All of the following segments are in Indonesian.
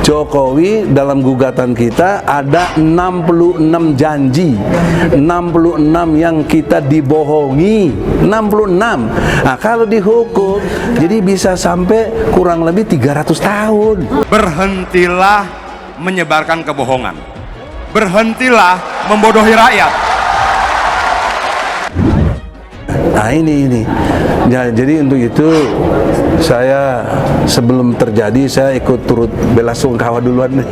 Jokowi dalam gugatan kita ada 66 janji, 66 yang kita dibohongi, 66. Nah, kalau dihukum jadi bisa sampai kurang lebih 300 tahun. Berhentilah menyebarkan kebohongan. Berhentilah membodohi rakyat. Nah ini. Ya, jadi untuk itu saya sebelum terjadi saya ikut turut bela sungkawa duluan nih.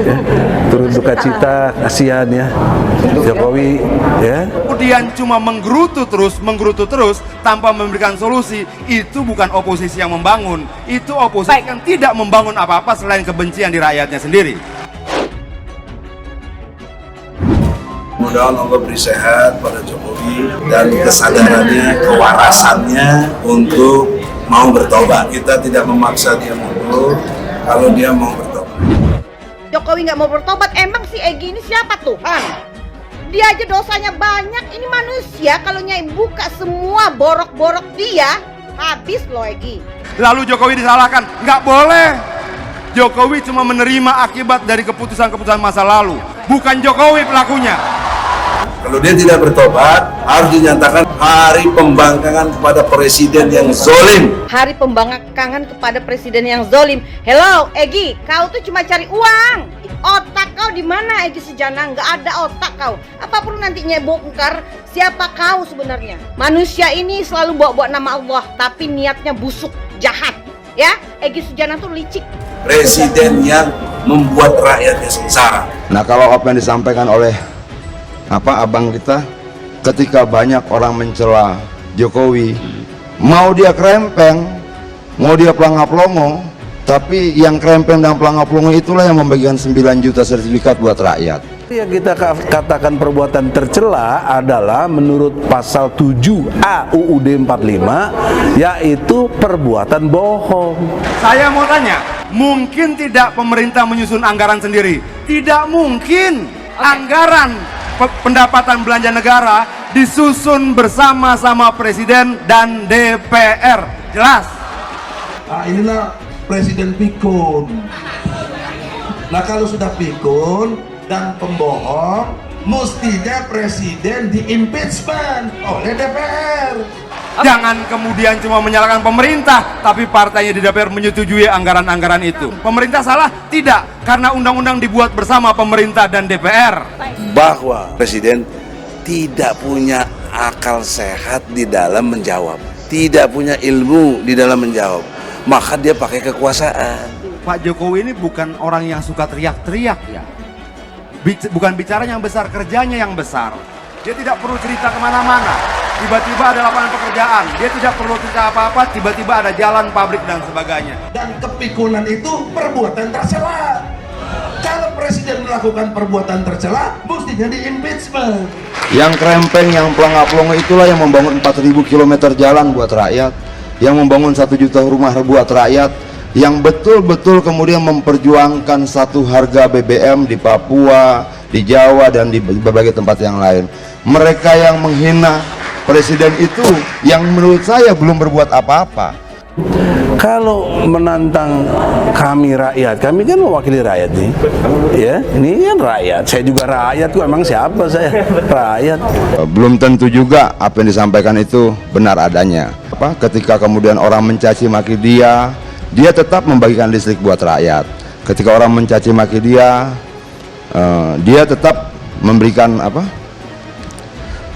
Ya, turut duka cita, kasihan ya Jokowi ya. Kemudian cuma menggerutu terus tanpa memberikan solusi, itu bukan oposisi yang membangun, itu oposisi yang tidak membangun apa-apa selain kebencian di rakyatnya sendiri. Mudah-mudahan Allah beri sehat pada Jokowi dan kesadarannya, kewarasannya untuk mau bertobat. Kita tidak memaksa dia mundur kalau dia mau bertobat. Jokowi nggak mau bertobat, emang si Egy ini siapa Tuhan? Dia aja dosanya banyak, ini manusia kalau Nyai buka semua borok-borok dia, habis loh Egy. Lalu Jokowi disalahkan, nggak boleh. Jokowi cuma menerima akibat dari keputusan-keputusan masa lalu, bukan Jokowi pelakunya. Kalau dia tidak bertobat, harus dinyatakan hari pembangkangan kepada presiden yang zolim. Hari pembangkangan kepada presiden yang zolim. Hello Egy, kau tuh cuma cari uang. Otak kau di mana Egy Sujana? Nggak ada otak kau. Apa perlu nantinya bongkar siapa kau sebenarnya? Manusia ini selalu bawa-bawa nama Allah, tapi niatnya busuk, jahat. Ya, Egy Sujana tuh licik. Presiden yang membuat rakyatnya sengsara. Nah, kalau apa yang disampaikan oleh abang kita, ketika banyak orang mencela Jokowi, mau dia krempeng, mau dia pelangap-longo, tapi yang krempeng dan pelangap-longo itulah yang membagikan 9 juta sertifikat buat rakyat. Yang kita katakan perbuatan tercela adalah menurut pasal 7A UUD 45, yaitu perbuatan bohong. Saya mau tanya, mungkin tidak pemerintah menyusun anggaran sendiri? Tidak mungkin. Anggaran pendapatan belanja negara disusun bersama-sama Presiden dan DPR. Jelas. Nah, inilah Presiden pikun. Nah, kalau sudah pikun dan pembohong, mestinya Presiden di-impeachment oleh DPR. Jangan kemudian cuma menyalahkan pemerintah, tapi partainya di DPR menyetujui anggaran-anggaran itu. Pemerintah salah? Tidak, karena undang-undang dibuat bersama pemerintah dan DPR. Bahwa presiden tidak punya akal sehat di dalam menjawab, tidak punya ilmu di dalam menjawab, maka dia pakai kekuasaan. Pak Jokowi ini bukan orang yang suka teriak-teriak ya. Bukan bicara yang besar, kerjanya yang besar. Dia tidak perlu cerita kemana-mana. Tiba-tiba ada lapangan pekerjaan, dia tidak perlu cerita apa-apa, tiba-tiba ada jalan, pabrik dan sebagainya. Dan kepikunan itu perbuatan tercela. Kalau Presiden melakukan perbuatan tercela, mestinya di-impeachment. Yang krempeng, yang pelangap-longo itulah yang membangun 4.000 km jalan buat rakyat, yang membangun 1 juta rumah buat rakyat, yang betul-betul kemudian memperjuangkan satu harga BBM di Papua, di Jawa, dan di berbagai tempat yang lain. Mereka yang menghina Presiden itu yang menurut saya belum berbuat apa-apa. Kalau menantang kami rakyat, kami kan mewakili rakyat nih, ya, ini kan rakyat. Saya juga rakyat kok, emang siapa saya? Rakyat. Belum tentu juga apa yang disampaikan itu benar adanya. Ketika kemudian orang mencaci maki dia tetap membagikan listrik buat rakyat. Ketika orang mencaci maki dia tetap memberikan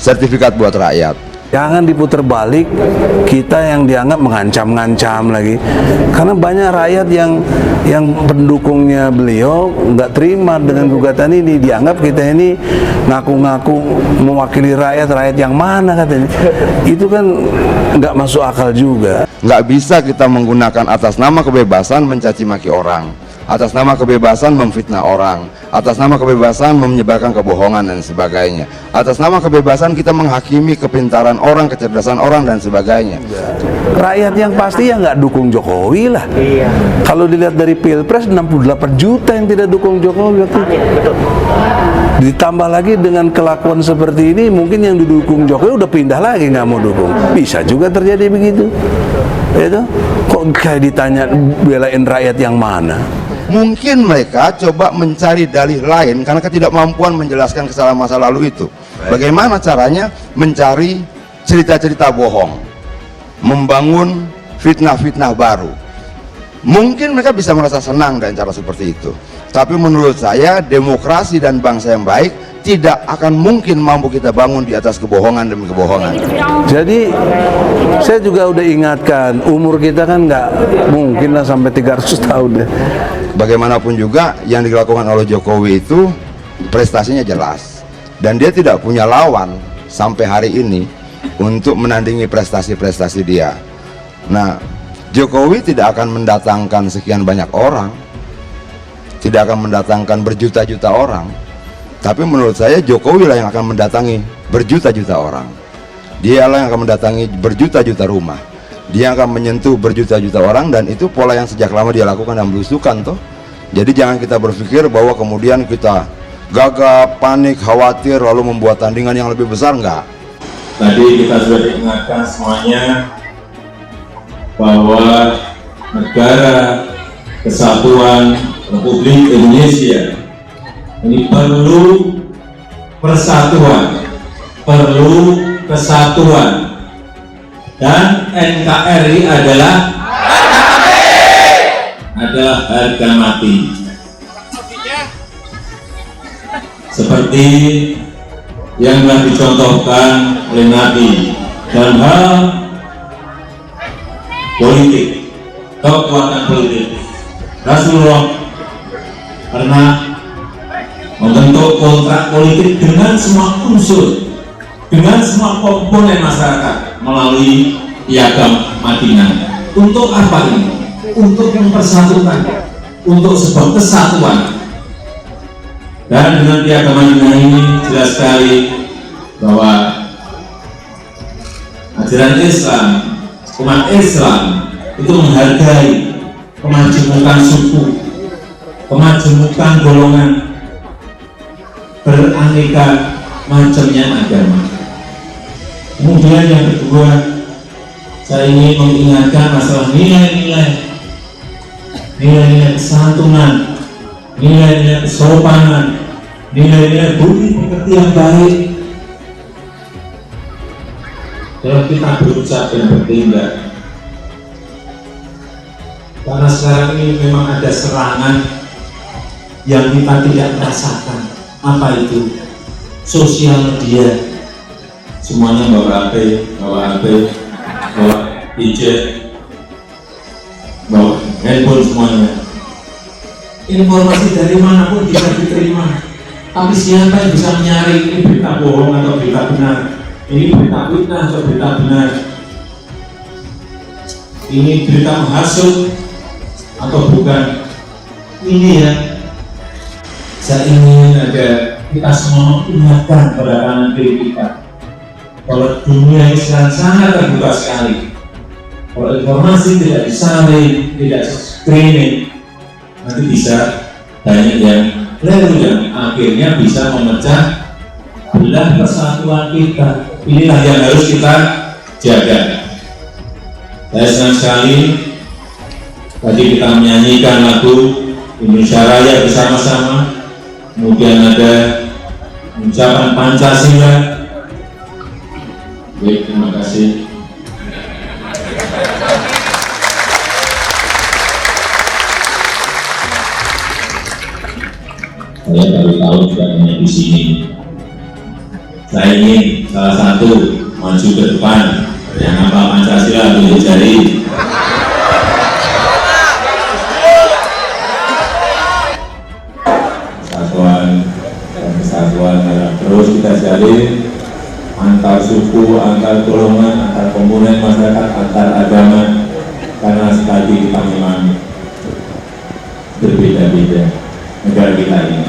sertifikat buat rakyat. Jangan diputar balik, kita yang dianggap mengancam-ngancam lagi. Karena banyak rakyat yang pendukungnya beliau nggak terima dengan gugatan ini. Dianggap kita ini ngaku-ngaku mewakili rakyat yang mana katanya. Itu kan nggak masuk akal juga. Nggak bisa kita menggunakan atas nama kebebasan mencaci maki orang, atas nama kebebasan memfitnah orang, atas nama kebebasan menyebarkan kebohongan dan sebagainya, atas nama kebebasan kita menghakimi kepintaran orang, kecerdasan orang dan sebagainya. Rakyat yang pasti ya nggak dukung Jokowi lah. Iya. Kalau dilihat dari Pilpres 68 juta yang tidak dukung Jokowi waktu itu. Ditambah lagi dengan kelakuan seperti ini, mungkin yang didukung Jokowi udah pindah lagi nggak mau dukung. Bisa juga terjadi begitu. Itu kok kayak ditanya belain rakyat yang mana? Mungkin mereka coba mencari dalih lain karena ketidakmampuan menjelaskan kesalahan masa lalu itu. Bagaimana caranya mencari cerita-cerita bohong, membangun fitnah-fitnah baru. Mungkin mereka bisa merasa senang dengan cara seperti itu. Tapi menurut saya demokrasi dan bangsa yang baik tidak akan mungkin mampu kita bangun di atas kebohongan demi kebohongan. Jadi saya juga udah ingatkan, umur kita kan nggak mungkin lah sampai 300 tahun deh. Bagaimanapun juga yang dilakukan oleh Jokowi itu prestasinya jelas. Dan dia tidak punya lawan sampai hari ini untuk menandingi prestasi-prestasi dia. Nah, Jokowi tidak akan mendatangkan sekian banyak orang, tidak akan mendatangkan berjuta-juta orang, tapi menurut saya Jokowi lah yang akan mendatangi berjuta-juta orang. Dialah yang akan mendatangi berjuta-juta rumah, dia akan menyentuh berjuta-juta orang, dan itu pola yang sejak lama dia lakukan dan belusukan toh. Jadi jangan kita berpikir bahwa kemudian kita gagap, panik, khawatir lalu membuat tandingan yang lebih besar, enggak. Tadi kita sudah diingatkan semuanya bahwa negara kesatuan Republik Indonesia ini perlu persatuan, perlu kesatuan, dan NKRI adalah harga mati. Seperti yang telah dicontohkan oleh Nabi dalam hal politik, kekuatan politik. Rasulullah pernah membentuk kontrak politik dengan semua unsur, dengan semua komponen masyarakat melalui Piagam Madinah. Untuk apa ini? Untuk mempersatukan, untuk sebuah kesatuan. Dan dengan Piagam Madinah ini jelas sekali bahwa ajaran Islam, umat Islam itu menghargai kemajemukan suku, kemajemukan golongan, beraneka macamnya agama. Kemudian yang kedua, saya ingin mengingatkan masalah nilai-nilai kesantunan, nilai-nilai kesopanan, nilai-nilai budi pekerti yang baik dalam kita berucap dan bertindak. Karena sekarang ini memang ada serangan yang kita tidak merasakan. Apa itu? Sosial media. Semuanya bawa HP, bawa gadget, bawa handphone semuanya. Informasi dari manapun bisa diterima. Tapi siapa yang bisa menyaring ini berita bohong atau berita benar? Ini berita fitnah atau berita benar? Ini berita menghasut atau bukan? Ini ya, saya ingin agar kita semua ingatkan pada kanan kiri kita kalau dunia ini sangat terbuka sekali. Kalau informasi tidak disaring, tidak screening, nanti bisa banyak yang keliru yang akhirnya bisa memecah belah persatuan kita. Inilah yang harus kita jaga. Saya senang sekali tadi kita menyanyikan lagu Indonesia Raya bersama-sama, kemudian ada ucapan Pancasila. Baik, terima kasih. Saya baru tahu juga di sini. Saya ingin salah satu maju ke depan yang apa Pancasila tunjuk jari. Kesatuan terus kita jalin antar suku, antar golongan, antar komponen masyarakat, antar agama, karena sekali kita memang berbeda-beda negara kita ini.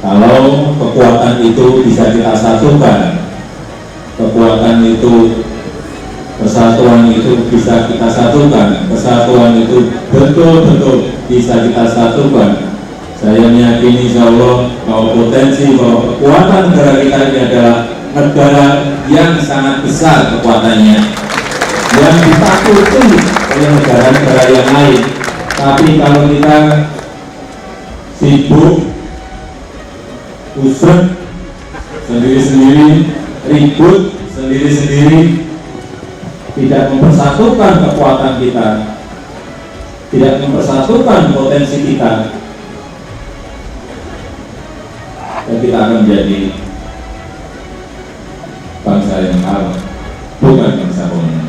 Kalau kekuatan itu bisa kita satukan, kekuatan itu, persatuan itu bisa kita satukan, kesatuan itu betul-betul bisa kita satukan. Saya meyakini insya Allah bahwa potensi, bahwa kekuatan negara kita ini adalah negara yang sangat besar kekuatannya, yang ditakuti oleh negara-negara yang lain. Tapi kalau kita sibuk, usut sendiri-sendiri, ribut sendiri-sendiri, tidak mempersatukan kekuatan kita, tidak mempersatukan potensi kita, dan kita akan menjadi bangsa yang kalah, bukan bangsa pemenang.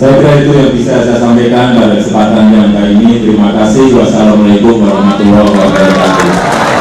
Saya kira itu yang bisa saya sampaikan pada kesempatan yang kali ini. Terima kasih. Wassalamualaikum warahmatullahi wabarakatuh.